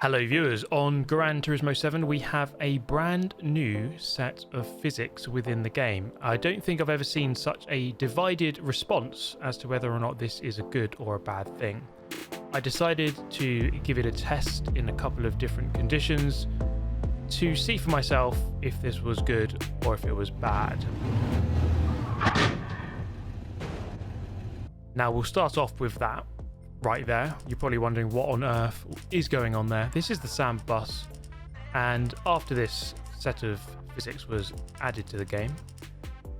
Hello viewers, on Gran Turismo 7 we have a brand new set of physics within the game. I don't think I've ever seen such a divided response as to whether or not this is a good or a bad thing. I decided to give it a test in a couple of different conditions to see for myself if this was good or if it was bad. Now we'll start off with that. Right there, you're probably wondering what on earth is going on there. This is the sandbus, and after this set of physics was added to the game,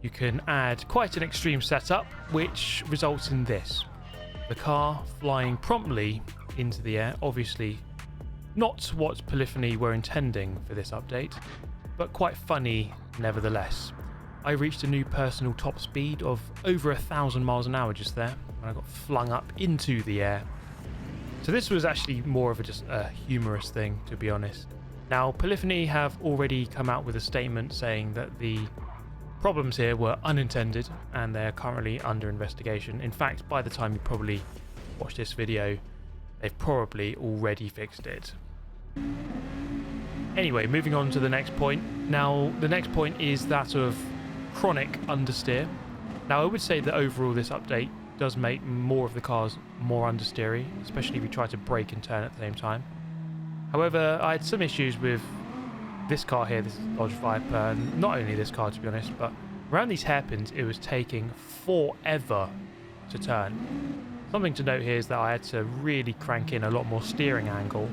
you can add quite an extreme setup, which results in this. The car flying promptly into the air, obviously not what Polyphony were intending for this update, but quite funny nevertheless. I reached a new personal top speed of over 1,000 miles an hour just there when I got flung up into the air. So this was actually more of just a humorous thing, to be honest. Now, Polyphony have already come out with a statement saying that the problems here were unintended and they're currently under investigation. In fact, by the time you probably watch this video, they've probably already fixed it. Anyway, moving on to the next point. Now, the next point is that of chronic understeer. Now, I would say that overall this update does make more of the cars more understeery, especially if you try to brake and turn at the same time. However, I had some issues with this car here, this Dodge Viper, and not only this car to be honest, but around these hairpins it was taking forever to turn. Something to note here is that I had to really crank in a lot more steering angle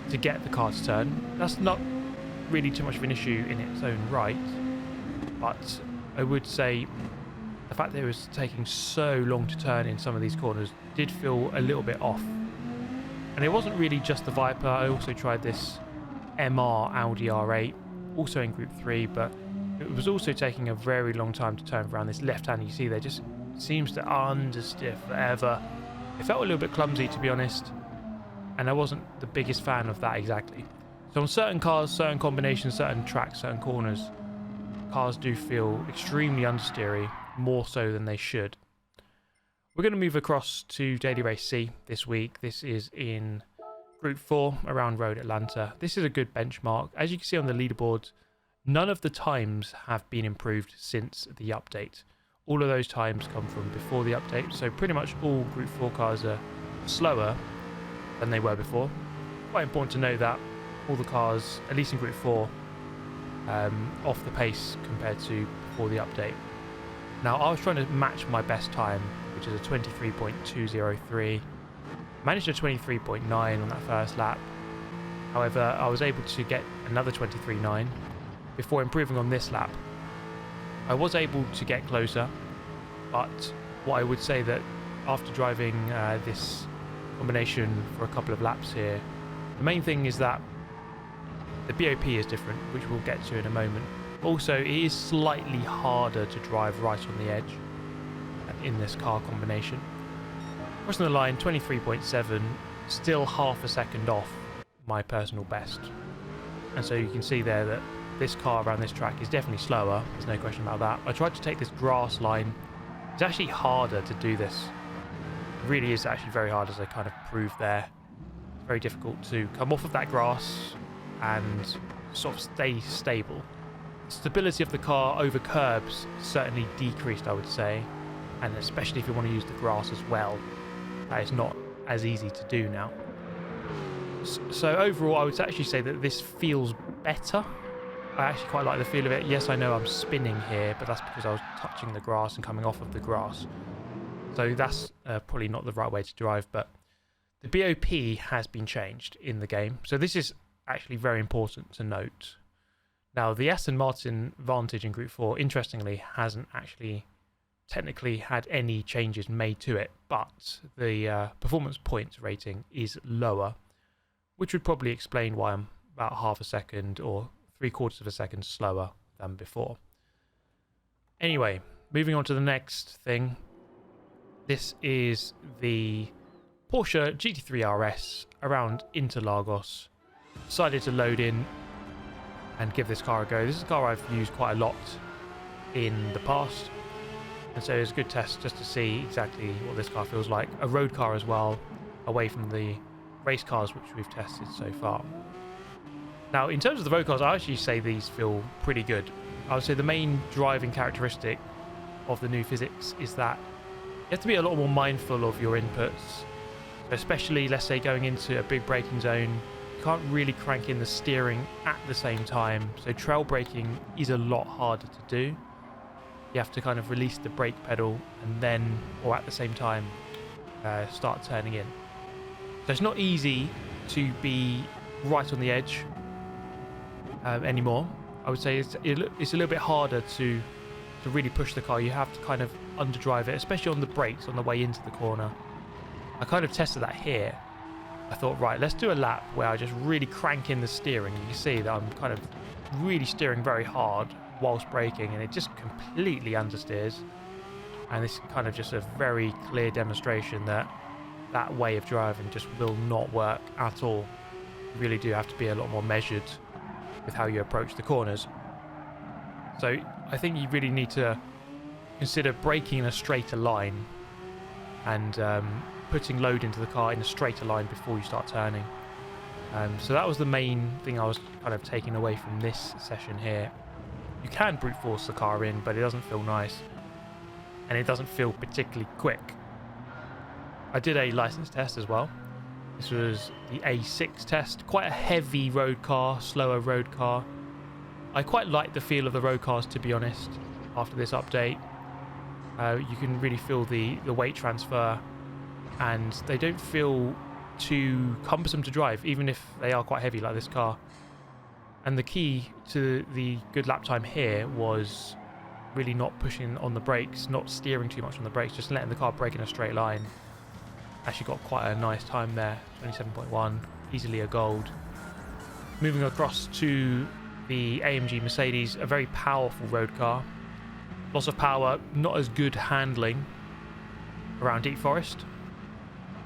to get the car to turn. That's not really too much of an issue in its own right, but I would say the fact that it was taking so long to turn in some of these corners did feel a little bit off. And it wasn't really just the Viper, I also tried this MR Audi R8, also in Group 3, but it was also taking a very long time to turn around this left hand you see there. Just seems to understeer forever. It felt a little bit clumsy to be honest, and I wasn't the biggest fan of that exactly. So on certain cars, certain combinations, certain tracks, certain corners, cars do feel extremely understeery, more so than they should. We're going to move across to Daily Race C this week. This is in Group 4 around Road Atlanta. This is a good benchmark. As you can see on the leaderboard, none of the times have been improved since the update. All of those times come from before the update, so pretty much all Group 4 cars are slower than they were before. Quite important to know that all the cars, at least in Group 4, off the pace compared to before the update. Now, I was trying to match my best time, which is a 23.203. Managed a 23.9 on that first lap. However, I was able to get another 23.9 before improving on this lap. I was able to get closer, but what I would say that after driving this combination for a couple of laps here, the main thing is that the BOP is different, which we'll get to in a moment. Also, it is slightly harder to drive right on the edge in this car combination. Crossing the line, 23.7, still half a second off my personal best. And so you can see there that this car around this track is definitely slower, there's no question about that. I tried to take this grass line. It's actually harder to do this. It really is actually very hard, as I kind of proved there. It's very difficult to come off of that grass and sort of stay stable. Stability of the car over curbs certainly decreased, I would say, and especially if you want to use the grass as well, that is not as easy to do now. So overall, I would actually say that this feels better. I actually quite like the feel of it. Yes, I know I'm spinning here, but that's because I was touching the grass and coming off of the grass. So that's probably not the right way to drive, but the BOP has been changed in the game. So this is actually very important to note. Now, the Aston Martin Vantage in Group 4, interestingly, hasn't actually technically had any changes made to it, but the performance points rating is lower, which would probably explain why I'm about half a second or 3/4 of a second slower than before. Anyway, moving on to the next thing. This is the Porsche GT3 RS around Interlagos. Decided to load in and give this car a go. This is a car I've used quite a lot in the past, and so it's a good test just to see exactly what this car feels like. A road car as well, away from the race cars which we've tested so far. Now, in terms of the road cars, I actually say these feel pretty good. I would say the main driving characteristic of the new physics is that you have to be a lot more mindful of your inputs. Especially, let's say, going into a big braking zone, you can't really crank in the steering at the same time. So trail braking is a lot harder to do. You have to kind of release the brake pedal and then, or at the same time, start turning in. So it's not easy to be right on the edge anymore. I would say it's a little bit harder to really push the car. You have to kind of underdrive it, especially on the brakes on the way into the corner. I kind of tested that here. I thought, right, let's do a lap where I just really crank in the steering. You can see that I'm kind of really steering very hard whilst braking, and it just completely understeers. And this is kind of just a very clear demonstration that that way of driving just will not work at all. You really do have to be a lot more measured with how you approach the corners. So I think you really need to consider braking in a straighter line and putting load into the car in a straighter line before you start turning. So that was the main thing I was kind of taking away from this session here. You can brute force the car in, but it doesn't feel nice, and it doesn't feel particularly quick. I did a license test as well. This was the A6 test, quite a heavy road car, slower road car. I quite like the feel of the road cars, to be honest, after this update. You can really feel the weight transfer, and they don't feel too cumbersome to drive, even if they are quite heavy like this car. And the key to the good lap time here was really not pushing on the brakes, not steering too much on the brakes, just letting the car brake in a straight line. Actually got quite a nice time there, 27.1, easily a gold. Moving across to the AMG Mercedes, a very powerful road car. Lots of power, not as good handling around deep forest.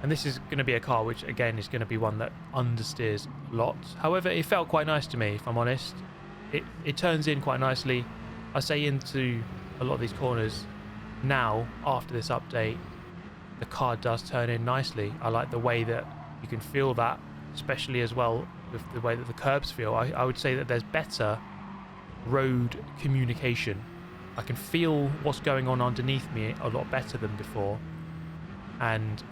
And this is going to be a car which, again, is going to be one that understeers a lot. However, it felt quite nice to me, if I'm honest. It turns in quite nicely. I say into a lot of these corners now, after this update, the car does turn in nicely. I like the way that you can feel that, especially as well with the way that the curbs feel. I would say that there's better road communication. I can feel what's going on underneath me a lot better than before. And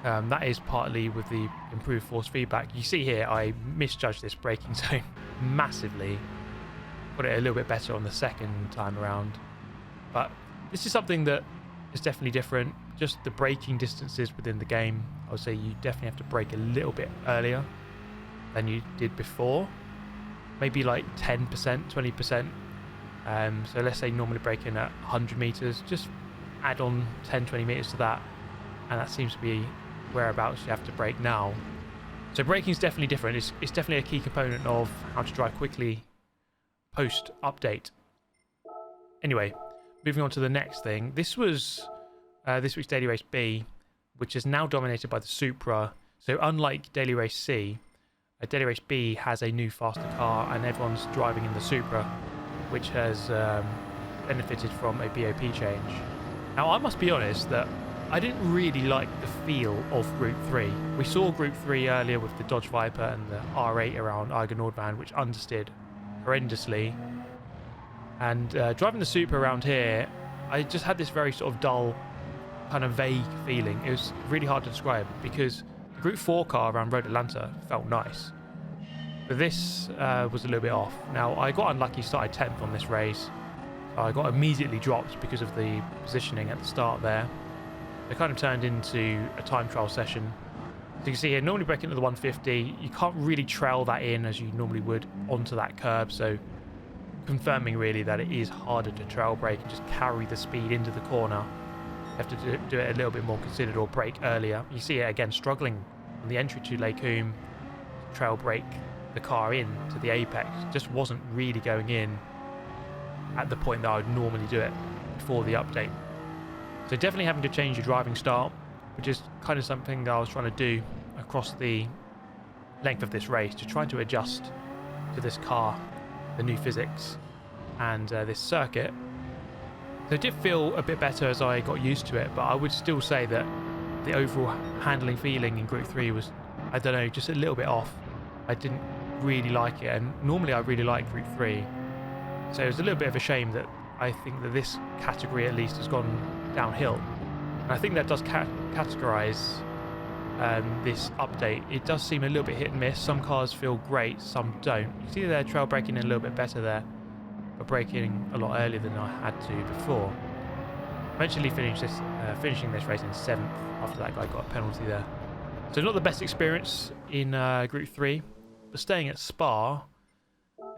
that is partly with the improved force feedback. You see here, I misjudged this braking zone massively. Got it a little bit better on the second time around. But this is something that is definitely different. Just the braking distances within the game, I would say you definitely have to brake a little bit earlier than you did before. Maybe like 10%, 20%. So let's say normally braking at 100 meters, just add on 10, 20 meters to that. And that seems to be whereabouts you have to brake now. So braking is definitely different. It's definitely a key component of how to drive quickly post update. Anyway, moving on to the next thing. This was this week's Daily Race B, which is now dominated by the Supra. So unlike Daily Race C, Daily Race B has a new faster car, and everyone's driving in the Supra, which has benefited from a BOP change. Now, I must be honest that I didn't really like the feel of Group 3. We saw Group 3 earlier with the Dodge Viper and the R8 around Eiger Nordbahn, which understeered horrendously. And driving the Supra around here, I just had this very sort of dull, kind of vague feeling. It was really hard to describe because the Group 4 car around Road Atlanta felt nice. But this was a little bit off. Now, I got unlucky, started 10th on this race. So I got immediately dropped because of the positioning at the start there. It kind of turned into a time trial session. So you can see here, normally braking to the 150, you can't really trail that in as you normally would onto that curb. So confirming really that it is harder to trail brake and just carry the speed into the corner. You have to do it a little bit more considered or brake earlier. You see it again struggling on the entry to Lake Coombe, trail brake the car in to the apex. Just wasn't really going in at the point that I would normally do it before the update. So definitely having to change your driving style, which is kind of something that I was trying to do across the length of this race, to try to adjust to this car, the new physics, and this circuit. So it did feel a bit better as I got used to it, but I would still say that the overall handling feeling in Group 3 was I don't know, just a little bit off. I didn't really like it, and normally I really like Group 3. So it was a little bit of a shame that I think that this category at least has gone downhill. And I think that does categorise this update. It does seem a little bit hit and miss. Some cars feel great, some don't. You see they're trail braking a little bit better there, but braking a lot earlier than I had to before. Eventually finishing this race in 7th after that guy got a penalty there. So not the best experience in Group 3, but staying at Spa,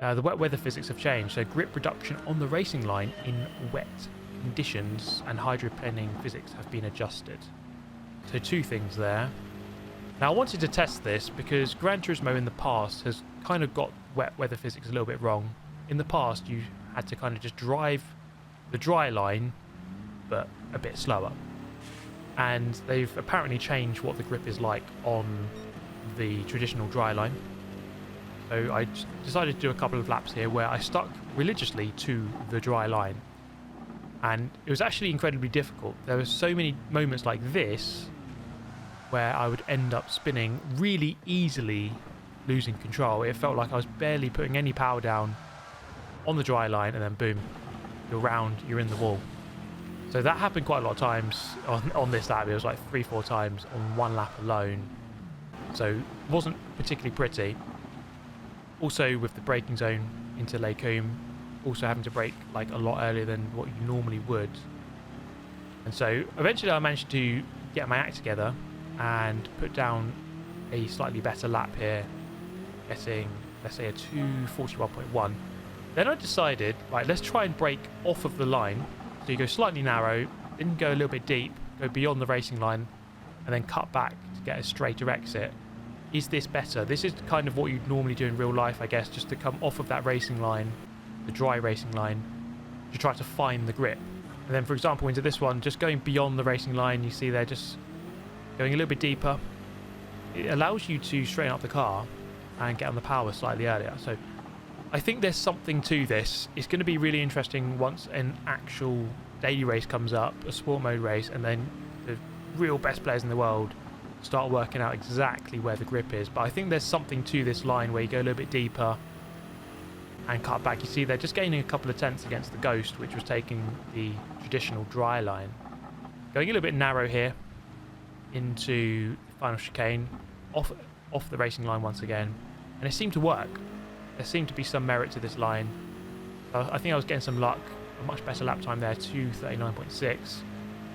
the wet weather physics have changed. So grip reduction on the racing line in wet conditions and hydroplaning physics have been adjusted. So 2 things there. Now I wanted to test this because Gran Turismo in the past has kind of got wet weather physics a little bit wrong. In the past you had to kind of just drive the dry line but a bit slower. And they've apparently changed what the grip is like on the traditional dry line. So I decided to do a couple of laps here where I stuck religiously to the dry line. And it was actually incredibly difficult. There were so many moments like this where I would end up spinning really easily, losing control. It felt like I was barely putting any power down on the dry line, and then boom, you're round, you're in the wall. So that happened quite a lot of times on this lap. It was like 3-4 times on one lap alone. So it wasn't particularly pretty. Also with the braking zone into Lake Combe, also having to brake like a lot earlier than what you normally would. And so eventually I managed to get my act together and put down a slightly better lap here, getting, let's say, a 2:41.1. Then I decided, right, let's try and brake off of the line. So you go slightly narrow, then go a little bit deep, go beyond the racing line, and then cut back to get a straighter exit. Is this better? This is kind of what you'd normally do in real life, I guess, just to come off of that racing line, the dry racing line, to try to find the grip. And then, for example, into this one, just going beyond the racing line, you see they're just going a little bit deeper. It allows you to straighten up the car and get on the power slightly earlier. So I think there's something to this. It's going to be really interesting once an actual daily race comes up, a sport mode race, and then the real best players in the world start working out exactly where the grip is. But I think there's something to this line where you go a little bit deeper and cut back. You see they're just gaining a couple of tenths against the Ghost, which was taking the traditional dry line. Going a little bit narrow here into the final chicane, off the racing line once again, and it seemed to work. There seemed to be some merit to this line. I think I was getting some luck. A much better lap time there, 2:39.6.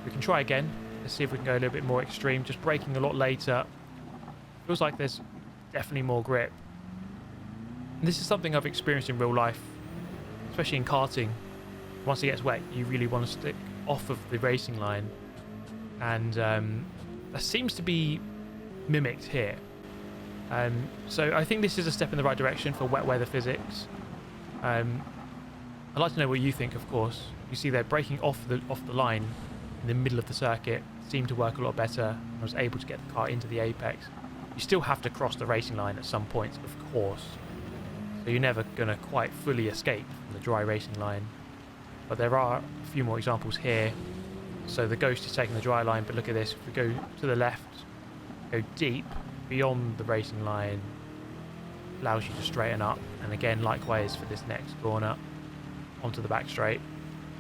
We can try again. Let's see if we can go a little bit more extreme. Just braking a lot later. Feels like there's definitely more grip. And this is something I've experienced in real life, especially in karting. Once it gets wet, you really want to stick off of the racing line. And that seems to be mimicked here. So I think this is a step in the right direction for wet weather physics. I'd like to know what you think, of course. You see they're braking off the line in the middle of the circuit. Seemed to work a lot better. I was able to get the car into the apex. You still have to cross the racing line at some points, of course. So you're never going to quite fully escape from the dry racing line. But there are a few more examples here. So the Ghost is taking the dry line, but look at this. If we go to the left, go deep, beyond the racing line, allows you to straighten up. And again, likewise for this next corner, onto the back straight,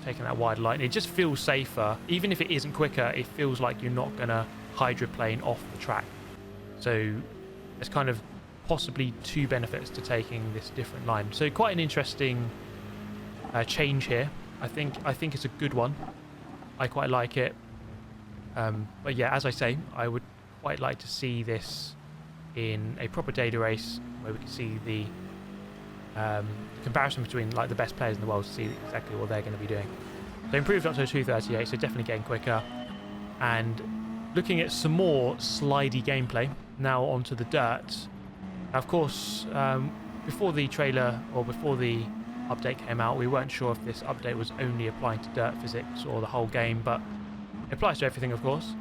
taking that wide line. It just feels safer. Even if it isn't quicker, it feels like you're not going to hydroplane off the track. So there's kind of possibly 2 benefits to taking this different line. So quite an interesting change here. I think it's a good one. I quite like it. But yeah, as I say, I would quite like to see this in a proper daily race where we can see the comparison between like the best players in the world to see exactly what they're going to be doing. So improved up to 2:38, so definitely getting quicker. And looking at some more slidey gameplay, now onto the dirt. Now, of course, before the trailer or before the update came out, we weren't sure if this update was only applying to dirt physics or the whole game, but it applies to everything, of course.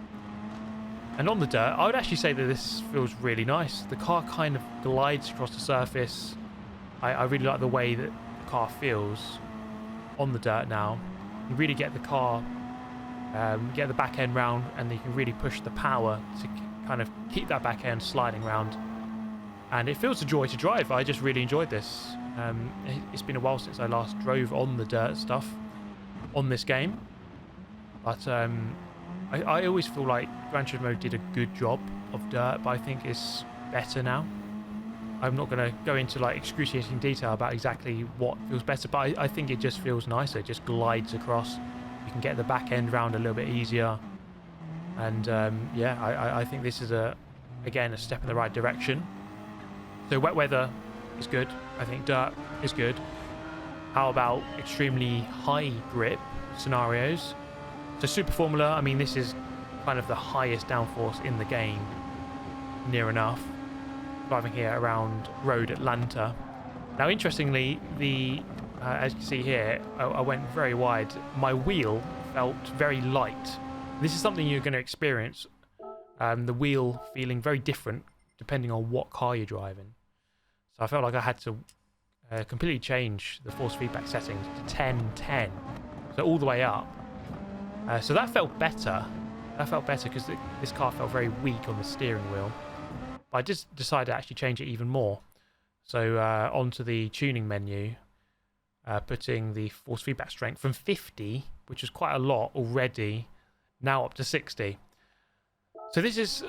And on the dirt, I would actually say that this feels really nice. The car kind of glides across the surface. I really like the way that the car feels on the dirt now. You really get the car, get the back end round, and you can really push the power to kind of keep that back end sliding around. And it feels a joy to drive. I just really enjoyed this. It's been a while since I last drove on the dirt stuff on this game. But I always feel like Gran Turismo did a good job of dirt, but I think it's better now. I'm not going to go into like excruciating detail about exactly what feels better, but I think it just feels nicer. It just glides across. You can get the back end round a little bit easier. And yeah, I think this is again a step in the right direction. So wet weather is good. I think dirt is good. How about extremely high grip scenarios? So Super Formula, I mean, this is kind of the highest downforce in the game, near enough. Driving here around Road Atlanta. Now, interestingly, as you can see here, I went very wide. My wheel felt very light. This is something you're going to experience. The wheel feeling very different depending on what car you're driving. So I felt like I had to completely change the force feedback settings to 10-10, so all the way up. So that felt better. That felt better because this car felt very weak on the steering wheel. But I just decided to actually change it even more. So onto the tuning menu, putting the force feedback strength from 50, which is quite a lot already, now up to 60. So this is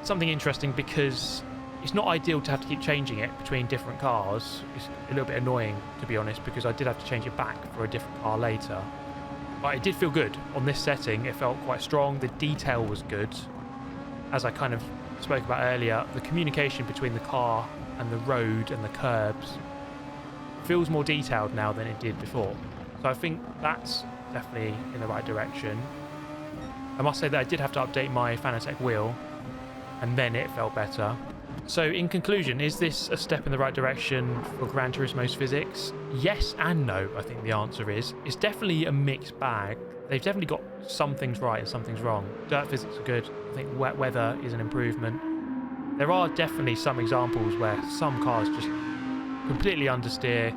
something interesting because it's not ideal to have to keep changing it between different cars. It's a little bit annoying, to be honest, because I did have to change it back for a different car later. But it did feel good on this setting. It felt quite strong. The detail was good. As I kind of spoke about earlier, the communication between the car and the road and the curbs feels more detailed now than it did before. So I think that's definitely in the right direction. I must say that I did have to update my Fanatec wheel, and then it felt better. So in conclusion, is this a step in the right direction for Gran Turismo's physics? Yes and no, I think the answer is. It's definitely a mixed bag. They've definitely got some things right and some things wrong. Dirt physics are good. I think wet weather is an improvement. There are definitely some examples where some cars just completely understeer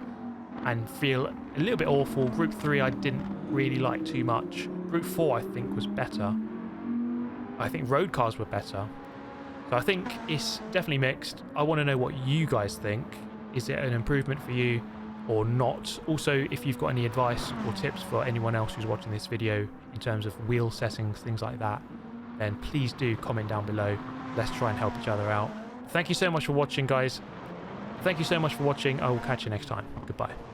and feel a little bit awful. Group 3 I didn't really like too much. Group 4 I think was better. I think road cars were better. So I think it's definitely mixed. I want to know what you guys think. Is it an improvement for you or not? Also, if you've got any advice or tips for anyone else who's watching this video in terms of wheel settings, things like that, then please do comment down below. Let's try and help each other out. Thank you so much for watching, guys. Thank you so much for watching. I will catch you next time. Goodbye.